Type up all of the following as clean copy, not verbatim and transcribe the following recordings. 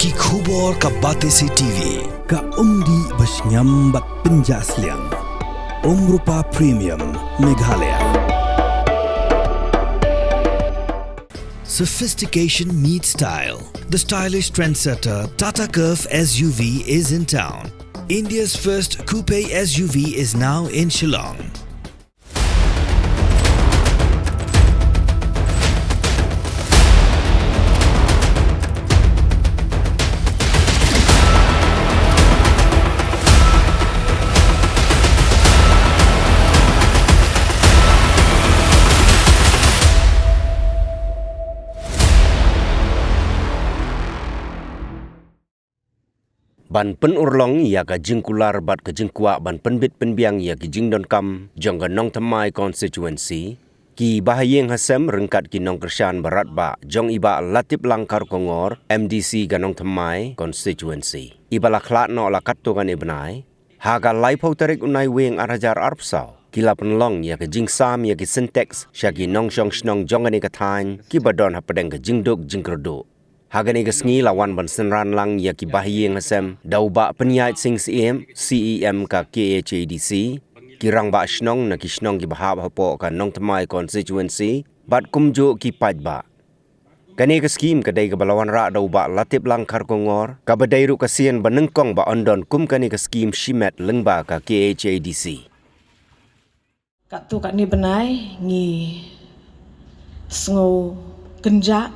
ki khubor ka Batesi TV ka umdi basnyam bat penjaslian Rupa Premium Meghalaya. Sophistication meets style. The stylish trendsetter Tata Curve SUV is in town. India's first coupe SUV is now in Shillong. Ban pen urlong ya ka jingkular bat ka jingkwa ban penbit penbiang ya ki jingdon kam jong ka nong thamai constituency ki bahayeng hasem rengkat ki nong kershan barat ba jong iba latip langkar kongor MDC ka nong thamai constituency iba la khlat no la kat to kan ibnai ha ka lai phau tarik unai weng arhajar arpsau kila penlong ya ka jingsam ya ki syntax sha ki nong shong snong jong ani ka than ki badon ha pedeng ka jingdok jingkrodo Hagani gasngi lawan ban senran lang ya ki bahiyeng hasem dauba penyait sing CEM ka KHADC kirang ba snong na ki snong ki bahab hapo ka nong thamai constituency bat kumjo ki pajba kani ka scheme ka dai ka balawan ra dauba latip lang khar kongor ka badai ru ka sien banengkong ba ondon kum kani ka scheme shimet lengba ka KHADC kat tu kat ni benai ngi sngo kenja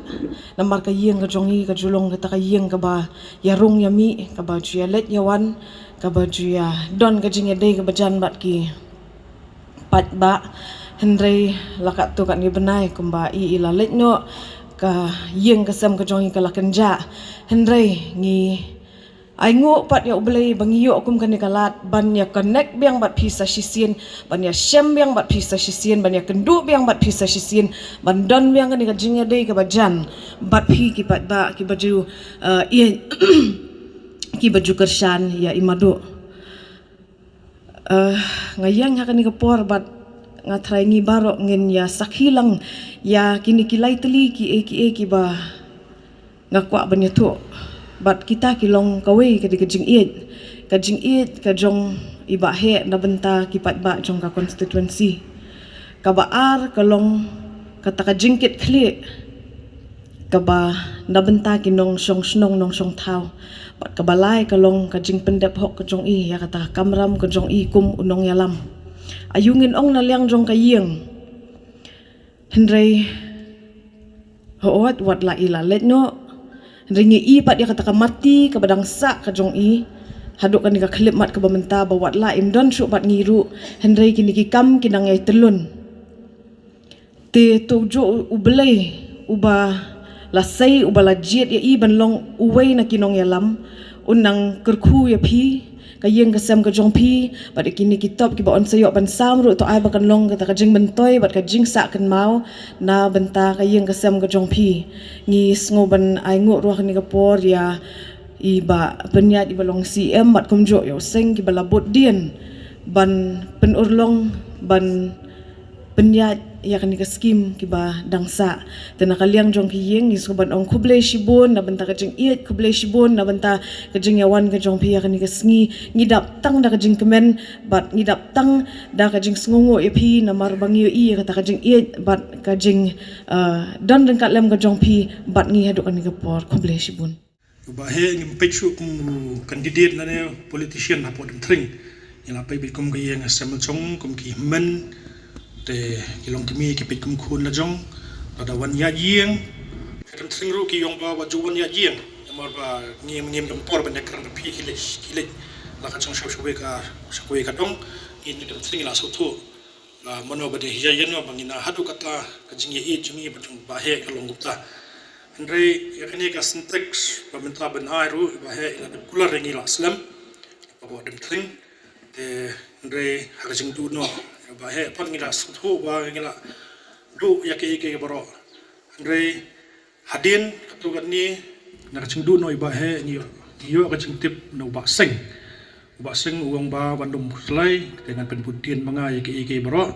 namar ka yeng ka jongi ka julong ka yeng ka ba yarung yami ka ba juya let yawan ka ba juya don ka jinge dei ka bajan bat ki pat ba hendrei lakat tu kat ni benai kumba I ila let no ka yeng ka sam ka jongi ka la kenja hendrei ngi ai ngo pat ya ublei bangiyo kum kan kalat ban ya connect biang bat phisa shisien ban ya shem biang bat phisa shisien ban ya kendu biang bat phisa shisien ban don biang kan ka jinga dei ka bajan bat phi ki pat ba ki baju ki baju kershan ya imado ngayang hakan ka por bat ngatrai ngi baro ngin ya sakhilang ya kini kilai teli ki ba ngakwa ban ya tu bat kita kilong kawe ka di kajing it ka jong iba he na benta kipat ba jong ka constituency ka baar kalong kata ka jingkit kli ka ba na benta kinong song snong nong song thau bat ka balai kalong ka jing pendep hok ka jong I ya kata kamram ka jong I kum unong yalam ayungin ong na liang jong ka yeng hendrei hoot wat la ila let no ringi I pat dia kata ka mati ka badang sa ka jong I haduk kan ka klip mat ka bamenta bawat la imdon syu pat ngiru hendrei kini ki kam kinang ai telun te tuju ublei uba lasai uba lajit ya I banlong uwei na kinong yalam unang kerku ya phi ka yeng ka sem ka jong phi bat kini kitop ki ba on sayo ban sam ru to ai ba kan long ka jing bentoy bat ka jing sa kan mau na benta ka yeng ka sem ka jong phi ngi sngo ban ai ngo ro ni ka por ya iba penyat iba long CM bat kumjo yo seng ki balabot dien ban penurlong ban penyat ya kan ka skim ki ba dangsa tena kaliang jong ki yeng is ko ban ong kuble shibon na benta ka jing it kuble shibon na benta ka jing yawan ka jong pi ya kan ka sngi ngidap tang da ka jing kemen bat ngidap tang da ka jing sngongo e pi na mar bangyo I ka ta ka jing it bat ka jing don den ka lem ka jong pi bat ngi hadu kan ka por kuble shibon bahe ngi pechu kum candidate na ne politician na podem tring ila pe bil kum ga yeng asem chong kum ki men te kilong kimi ki pit kum khun la jong ada wan ya yeng kan tring ru ki yong ba ju wan ya yeng amar ba ngim dom por ban nekran pi kile la ka chong shwe ka dong in kan tring la so thu la mono ba de hiya yen no bangina hadu kata ka jingi e chumi ba jong ba he ka long gupta andre ya kan ka syntax ba mentra ban ai ru ba he la kula rengi la slam ba dem tring te andre ha jing du no ba he pat ngila suthu ba ngila du ya ke baro andre hadin katu kan ni na ching du noi ba he ni yo ka ching tip no ba seng uang ba bandum slai dengan penbudian manga ya ke baro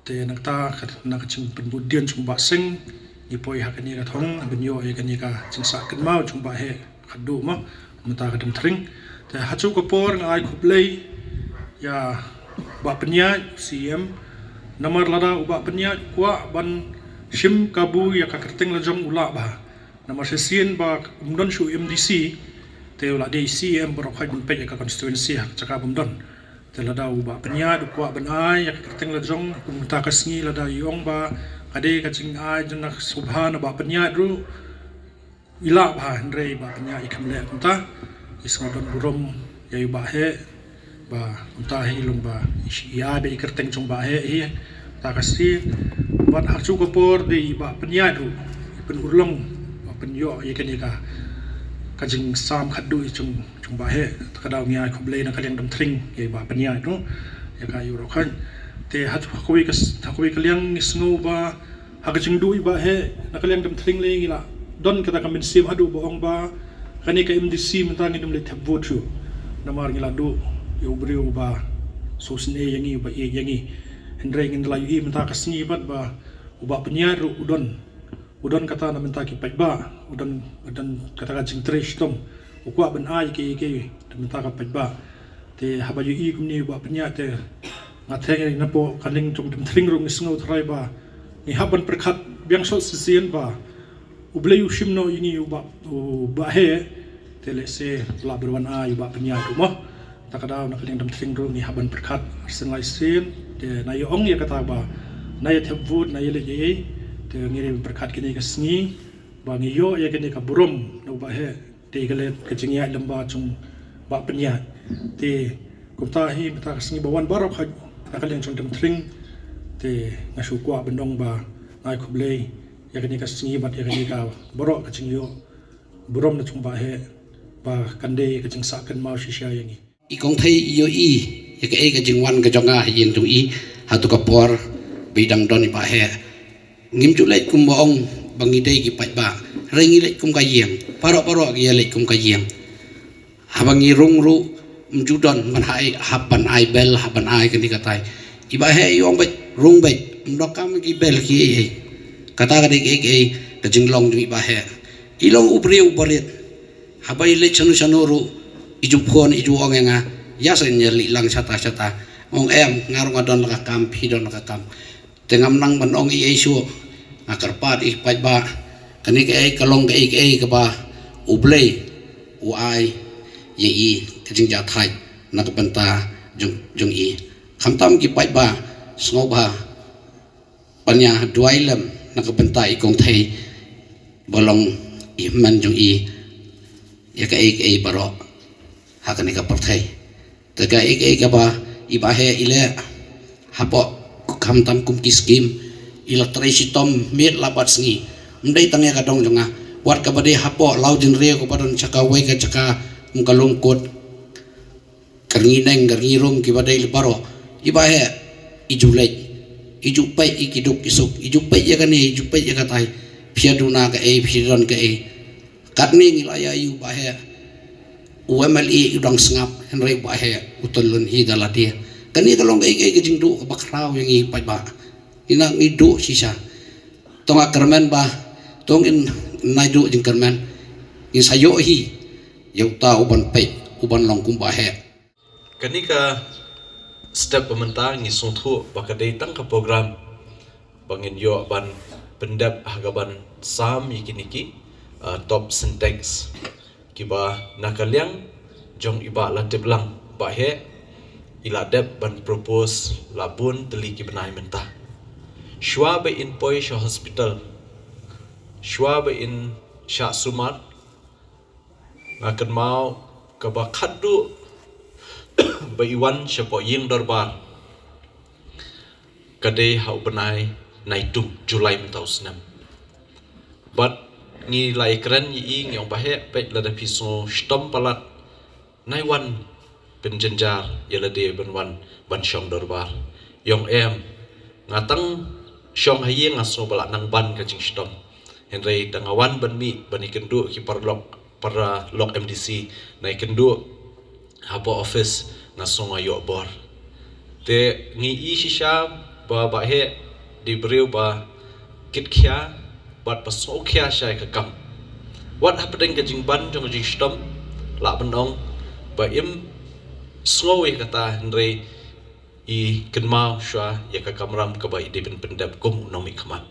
te nakta na ching penbudian chung ba seng ni poi ha kan ni ka thong ben yo ya kan ni ka ching sa kan mau chung ba he khadu ma mata kadam tring te hachu kapor ngai khublei ya ba penya CM namar lada uba penya kwa ban shim kabu ya ka kerteng lajong ula ba namar sesien ba umdon shu MDC te ula de CM bro khai bin pe ya ka constituency hak chaka bumdon te lada uba penya du kwa ban ai ya ka kerteng lajong mata kasngi lada yong ba ade ka ching ai janak subhana ba penya ru ila ba ndrei ba penya ikamle kunta isngodon burom ya ba he ba unta he ilung ba ya be kerteng chung ba he ta kasi bat hakchu ko por de ba penya ru pen urlong ba penyo ye kan ka kajing sam khadu chung ba he takadaw ngia khoble na kalyang dam thring ye ba penya ru ya ka yu ro khan te hat khoi kalyang sngo ba hakaching du ba he na kalyang dam thring le ngila don kata kamin sim hadu bohong ba kani ka MDC mentang idum le thabot chu namar ngila du yo brio ba sosne yangi ba e yangi hendreng indla yu menta kasni bat ba uba penya ru udon kata na menta ki pajba udon kata ka jing tresh tom ukwa ban ai ke menta ka pajba te haba yu gumni uba penya te ngatheng na po kaning chung dum thring ru ngisngo thrai ba ni haban perkhat biang so sisien ba ublei ushimno ini uba he tele se la berwan a uba penya rumah takadaw na kaling dam thring ru ni haban perkhat arsenal sin te na yong ya kata ba na ya thebud na yele ye te ngiri perkhat kini kasni ba ngiyo ya kini ka burom na uba he te gale kajingya lamba chung ba penya te kumta hi mata kasni bawan barok ha na kaling chung dam thring te ngasu kwa bendong ba nai khublei ya kini kasni bat ya kini ka borok kajingyo burom na chung ba he ba kande kajing sakan mau shisha yangi ikong thai iyo ya ka jingwan ka jonga yen tu hatu ka por bidang doni ba he ngim chu lek kum bong bangi dei ki pai ba rengi lek kum ka yeng paro ki lek kum ka yeng habangi rung ru mju don man hai haban ai bel haban ai kani ka tai iba he yong ba rung ba ndokam ki bel ki kata ka dei ka jinglong ju iba he ilong ubriu barit habai le chanu ru iju phon iju ongenga yasen nyeli lang sata ong ngarung adon laka kam pidon laka kam tengam nang ban ong i su akar pat i pai ba kani ke kalong ke ke ba ublei uai ye i kajing ja thai nak banta jung i khamtam ki pai ba sngo ba panya duailam nak banta i kong thai bolong i man jung i ya ke baro hakani ka parthai te ka ka ba iba he ile hapo khamtam kum ki scheme electricity tom met labat sngi ndai tangya ka dong jonga wat ka bade hapo laudin re ko padon chaka wai ka chaka mkalung kot karngi neng karngi rum ki bade baro iba he iju pai ikiduk isuk iju pai ya kani iju pai ya katai phiaduna ka phiadon ka katni ngilaya yu ba he UMLE udang sengap henry ba he utulun hi daladia kani kalong ke jingdu ka bakrau yang i pai ba ina ngidu sisa tonga kermen ba tongin naidu jing kermen in sayo hi yauta uban pai uban longkum ba he kani ka step pementang ni sungthu bakadai tang ka program bangin yo ban pendap hagaban sam yikiniki top syntax kiba nakalyang jong iba latip lang bahe iladep ban propose labun teli ki benai mentah shwa be in poi sha hospital shwa be in sha sumat ngakan mau kaba khadu ba iwan sha po ying darbar kade hau benai naitum Julai mentau senam but ni lai keren yi ngi ong bahe pe la da piso stom palat nai wan pen jenjar yela de ben wan ban shong dorbar yong ngatang shong haye ngaso bala nang ban ka jing stom henry dangawan ban mi bani kendu ki para lok MDC nai kendu hapo office ngaso ngayo bor te ngi i shisha ba bahe di breu ba kit kya bat pasokya shai ka kam wat hapedeng ka jing ban jong jing stom la benong ba im slowe kata Henry I kenmau shwa ya ka kamram ka ba ide ben pendap kum nomi khamat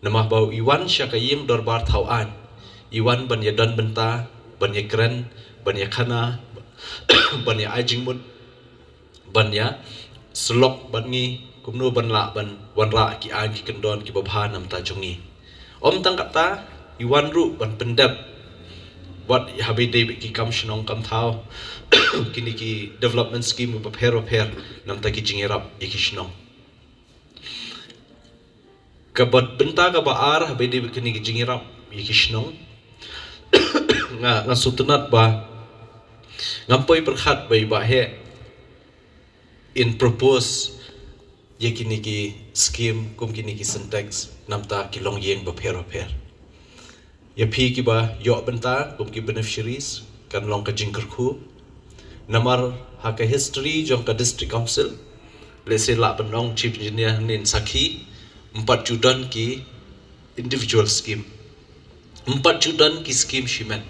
nama bau Iwan sya ka yim dorbar thawan Iwan ban ya dan benta ban ya kren ban ya khana ban ya ajing mut ban ya slok ban ngi kumnu ban la ban wan ra ki an ki kendon ki babha nam ta jongi om tang kata Iwan ru ban pendap wat habi de ki kam shnong kam thau kini ki development scheme ba pher nam ta ki jingirap iki shnong ka bat benta ka ba ar habi de kini ki jingirap iki shnong nga sutunat ba ngampoi perkhat bai ba he in propose ye kini ki scheme kum kini ki syntax nam ta ki long yeng ba pher ya phi ki ba yo benta kum ki beneficiaries kan long ka jingker khu namar ha ka history jong ka district council le se la benong chief engineer nin sakhi 4 judan ki individual scheme 4 judan ki scheme shimen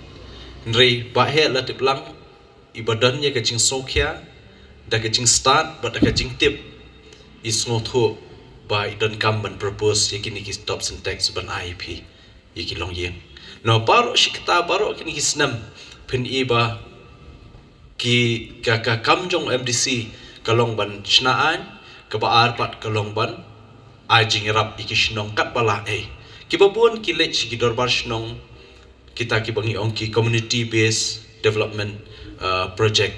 nrei ba he la tiplang ibadan ye ka jing sokhya da ka jing start ba da ka jing tip is ngotho ba idan kam ban propose ye kini ki stop syntax ban IEP ye ki long yeng no baro shikta baro kini kisnam pin iba ki ka kamjong MDC kalong ban shnaan ka baar pat kalong ban ajing rap ikishnong kat bala ki babun ki lech ki dorbar shnong kita ki bangi ong ki community based development project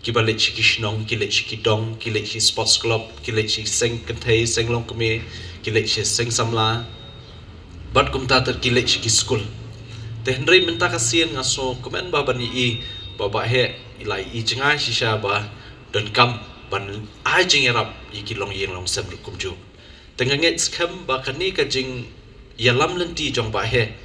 ki ba lech ki shnong ki lech ki dong ki lech ki sports club ki lech ki seng kanthai seng long kame ki lech seng samla bat kum ta ki lech ki school te Henry minta kasian ngaso komen ba bani I baba he ilai I jengai shisha ba dan kam ban ai jingerap I kilong yeng long sem kum ju tenganget skam ba kani ka jing yalam lenti jong ba he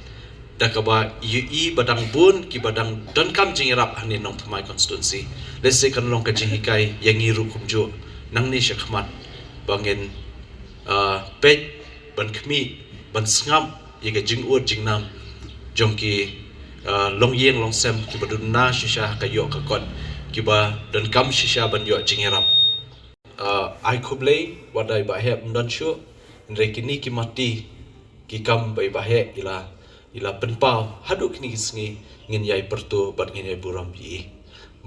da ka ba I badang bun ki badang dan kam jingerap hanin nong thamai constituency let's say kan long ka jing hikai yang iru kum ju nang ni shakmat bangin pet ban khmi ban sngam ye ka jing ut jing nam jong ki long yeng long sem ki badun na shisha ka yo ka kon ki ba dan kam shisha ban yo jingerap ai kublei wadai ba he mdan shu ndre kini ki mati ki kam bai ba he ila penpau hadu kini kisngi ngin yai pertu bat ngin yai buram bi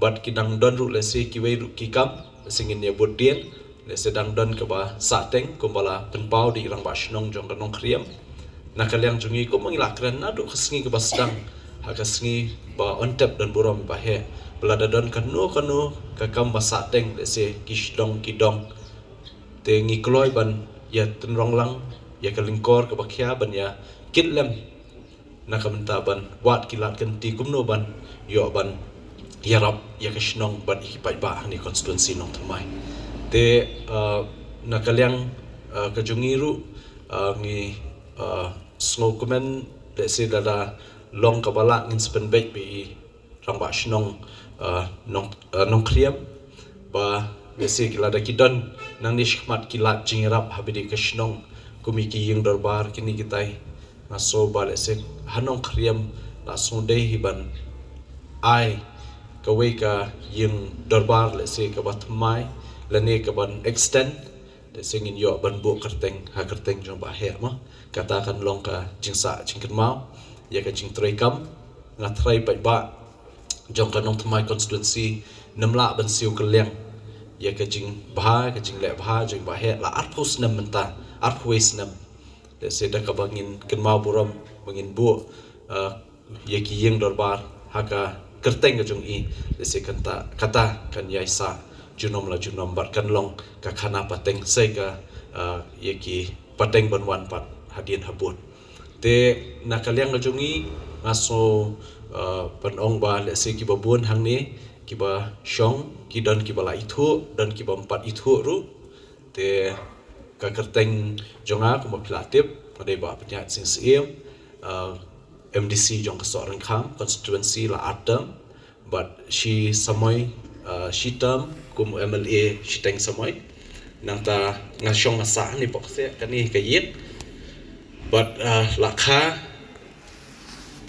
bat ki dang don ru le se ki wei ru ki kam singin ya bodien le se dang don ka ba sateng kumbala penpau di rang ba shnong jong ka nong kriam nakaliang jungi ko mangilakran na do kasngi ke basdang ha kasngi ba on tap dan buram ba he belada don kanu ka kam basateng le se kisdong kidong te ngi kloi ban ya tenrong lang ya kalingkor ka bakhya ban ya kitlem nakamenta ban wat kilat kenti kumno ban yo ban yarap ya kasnong ban ikipai ba ni constituency nong thamai te nakaliang kajungi ru ngi snow komen let's say dada long kabala ngin spen bek bi rang ba shnong nong kriam ba let's say kila da kidan nang ni shkmat kilat jingrap habidi ka shnong kumiki yeng darbar kini kitai ngaso ba let's say hanong kriam la sonde hiban ai ka we ka yeng darbar let's say ka batmai lane ka ban extend singin yo ban bu kerteng ha kerteng jong ba he ma katakan long ka jingsa jingken mau ya ka jing trai kam ngatrai bai ba jong ka nong thamai constituency namla ban siu keleng ya ka jing ba ka jing le ba jing ba he la arpus nam menta arpus nam de se da ka bangin ken mau buram bangin bu ya ki yeng dorbar ha ka kerteng ka jong I de se kata kan yaisa junom la junom bar kan long ka khana pateng sai ka ye ki pateng banwan pat hadien habut te nakaliang ngajungi ngaso panong ba le se ki babun hang ni ki ba shong ki dan ki bala ithu dan ki bampat ithu ru te ka kerteng jonga ko maplatip ade ba pnya sing siem MDC jong ka soran kham constituency la atam but she samoy she term kum MLA she teng samoy nang ta ngashong ngasa ni pokse kani ka yit but lakha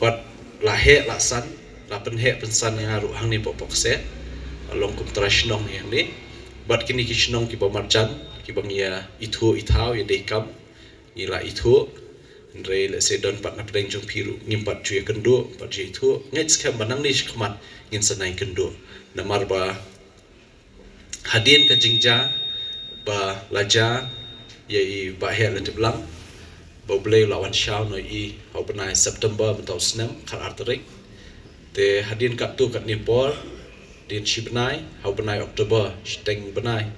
but lahe lasan la penhe pensan yang aru hang ni popok se along kum trashnong yang ni bat kini kishnong ki bamarjan ki bangia ithu ithau ya dekam ila ithu Andre le se don pat na pedeng jong piru ngimpat cuy kendo pat je itu ngets kam banang ni shikmat ngin sanai kendo namar ba hadin ka jingja ba laja ye I ba he le tiblang ba blay lawan shaw no I au benai September mentau snem khar arterik te hadin kat tu kat Nepal din shibnai au benai Oktober steng benai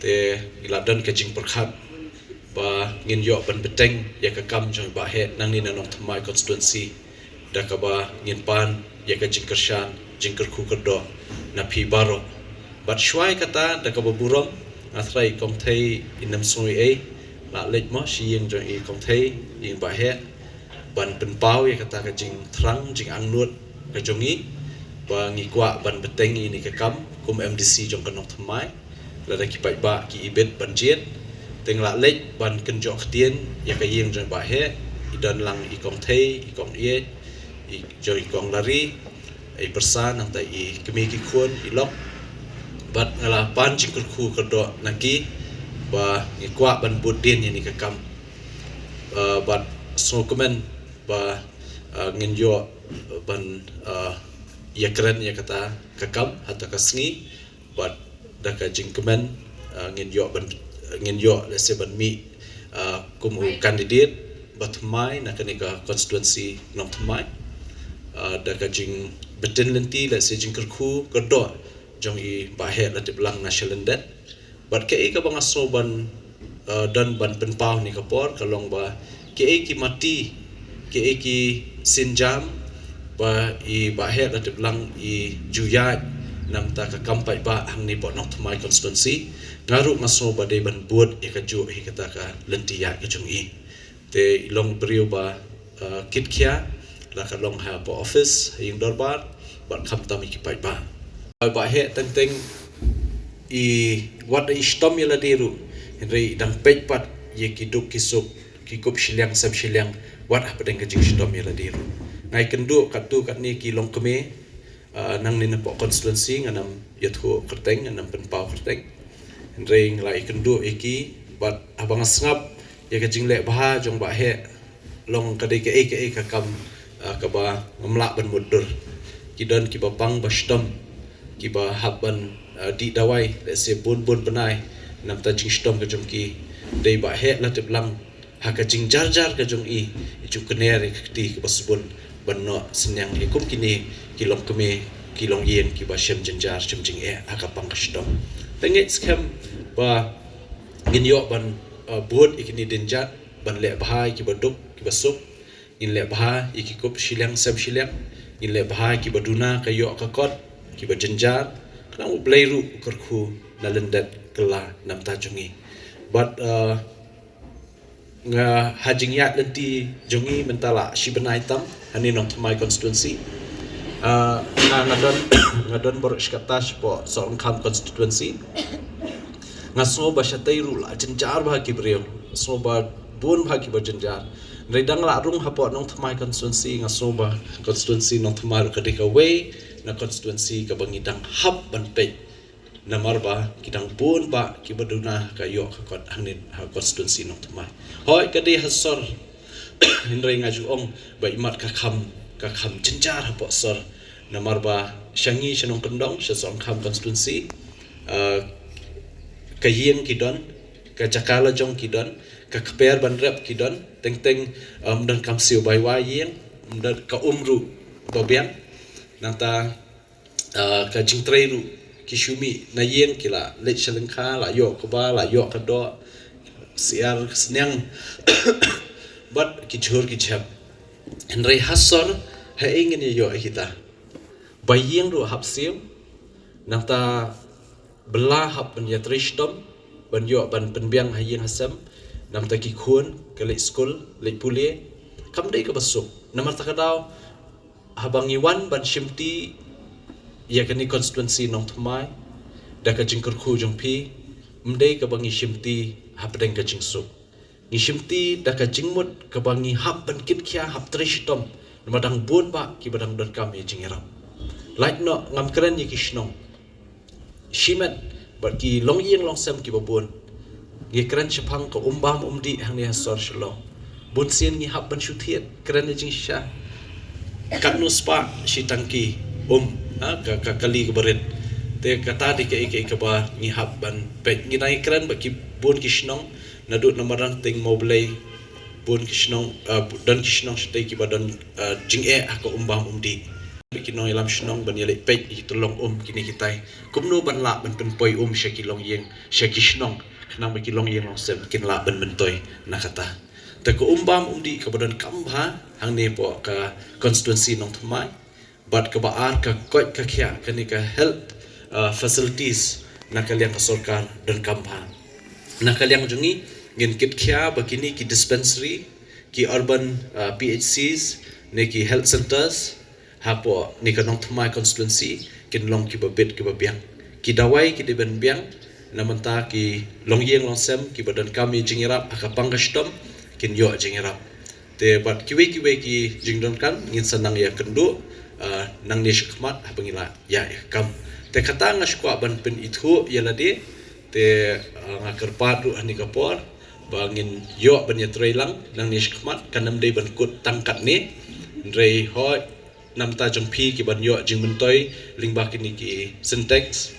te ila don ka jing perkhat ba ngin yo ban beteng ya ka kam jong ba he nang ni nanong thamai constituency da ka ba ngin pan ya ka jingkershan jingker khu kerdo na phi baro bat shwai kata da ka ba burom athrai kom thei inam soi e la lek mo shi yeng jong I kom thei yeng ba he ban pen pau ya kata ka jing thrang jing angnut ka jong I ba ngi kwa ban beteng I ni ka kam kum MDC jong kanong thamai la da ki pai ba ki ibet ban jet teng la lek ban kenjok tien ya ka yeng jong ba he idan lang I kong thei I kong ye I jo I kong lari I persan nang ta I kemi ki khun I lok bat ngala pan jingkur khu kerdo naki ba ngi kwa ban budin yani ka kam bat so komen ba ngin yo ban ya keren ya kata ka kam hatta ka sngi bat da ka jing komen ngin yo le se ban mi kumu candidate bat mai na kanika constituency nom mai da ka jing betin lenti le se jing kerku kerdo jong I ba he la tiblang national debt bat ke ka bang aso ban dan ban penpau ni kapor kalong ba ke ki mati ke ki sinjam ba I ba he la tiblang I juyat nam ta ka kampai ba hang ni bo nok mai constituency ngaru maso ba de ban buat e ka ju hi kata ka lentia ke jong I te long brio ba kitkia la ka long ha po office hing dorbar ban kham tam ki pai ba ba he teng teng I wat I stom yela diru henry dang pej pat ye ki duk ki sup ki kup shiliang sab shiliang wat apa deng ka jing stom yela diru ngai kendu kat tu kat ni ki long keme nang ni na po constituency nganam yathu kerteng nganam penpau kerteng henry nglai kendu iki bat abang sngap ye ka jing le bah jong ba he long ka de ke ka kam ka ba ngamla ban mudur ki don ki bapang ba stom ki ba haban di dawai le se bun benai nam ta jing stom ka jong ki dei ba he la tiblang ha ka jing jar ka jong I ju kner ti ka basbun banno senyang hikum kini kilong keme kilong yen ki ba shem jenjar chem jing ha ka pang ka stom tenget scam ba gin yo ban buat ikini denjat ban le bahai ki baduk ki basuk in le bahai iki kup shiliang sab shiliang in le bahai ki baduna ka yo ka kot ki ba jenjar kana blairu kerku na lendat kela nam ta jungi but nga hajing ya lenti jungi mentala shibenai tam hani nong my constituency ngadon bor skata po sorong kam constituency ngaso ba shatairu la jenjar ba ki breu so ba bon ba ki ba jenjar redang la rung hapo nong my constituency ngaso ba constituency nong thamai ka deka way na constituency ka bangidang hab ban pe namar ba kidang bon ba ki baduna ka yo ka kot hanin ha constituency nong thamai hoi ka de hasor hinrei ngaju ong ba imat ka kham jenjar hapo sor namar ba shangi shanong kendong shasong kham constituency ka yeng kidon ka jakala jong kidon ka kper ban rep kidon teng dan kam siu bai wa yeng dan ka umru bobiang nanta ka jingtreiru kishumi na yeng kila le shalengkha la yo ko ba la yo ka do siar snyang bat ki jhur ki chap henrei hasor ha ingin yo kita bayeng ru hap siu nanta belah hap ban yatristom ban yo ban penbiang hayeng hasam nam ta ki khun ke le school le pulie kam dei ka basuk namar ta kadau habang iwan ban shimti ya kani constituency nong thamai da ka jingkur khu jong pi mdei ka bangi shimti hapdeng ka jingsu ni shimti da ka jingmut ka bangi hap ban kit kya hap trishtom Namadang bun ba ki badang don kam ye jingerap. Like no ngam keren ye kishnong. Shimet but ki long yeng long sem ki babun. Ye keren chapang ko umbam umdi hang ne hasor shalom. Bun sien ngi hab ban shutiet keren ye jing sha. Kat no spa shi tangki ka kali ke berit. Te kata di ke ba ngi hab ban pe ngi nai keren ba ki bun kishnong nadut namarang ting moblei bun kishnong dan kishnong shtai ki badan jing ko umbam umdi. Kinong ilam shnong ban yele pe ki tolong kini kitai. Kumno ban la ban penpoi shakilong yeng shakishnong nang ba kilong yeng long sem kin la ban mentoy nakata. Te ko umbam umdi ka badan kambha hang ne po ka constituency nong thamai bat ka baar ka koi ka khia kani ka health facilities nakaliang ka sarkar dan kambha nakaliang jungi ngin kit khia bakini ki dispensary ki urban PHCs ne ki health centers hapo ni ka nong thamai constituency kin long ki babit ki babiang ki dawai ki diben biang namanta ki long yeng long sem ki badan kami jingirap akapang kastom kin yo jingirap te bat kiwe ki jingdon kan ngin sanang ya kendu nang ni shikmat habangila ya kam te kata ngashkwa ban pen ithu yalade te ngakerpat ru ani kapor bangin yo ban ya trailang nang ni shikmat kanam dei ban kut tangkat ni rei hoi nam ta jong phi ki ban yo jing mentoy lingba kini ki syntax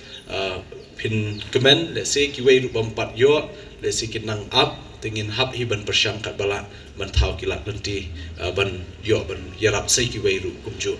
pin kemen le se ki wei ru bampat yo le se kinang up tingin hab hi ban persyang kat bala man thau kilat nanti ban yo ban yarap sai ki wei ru kumju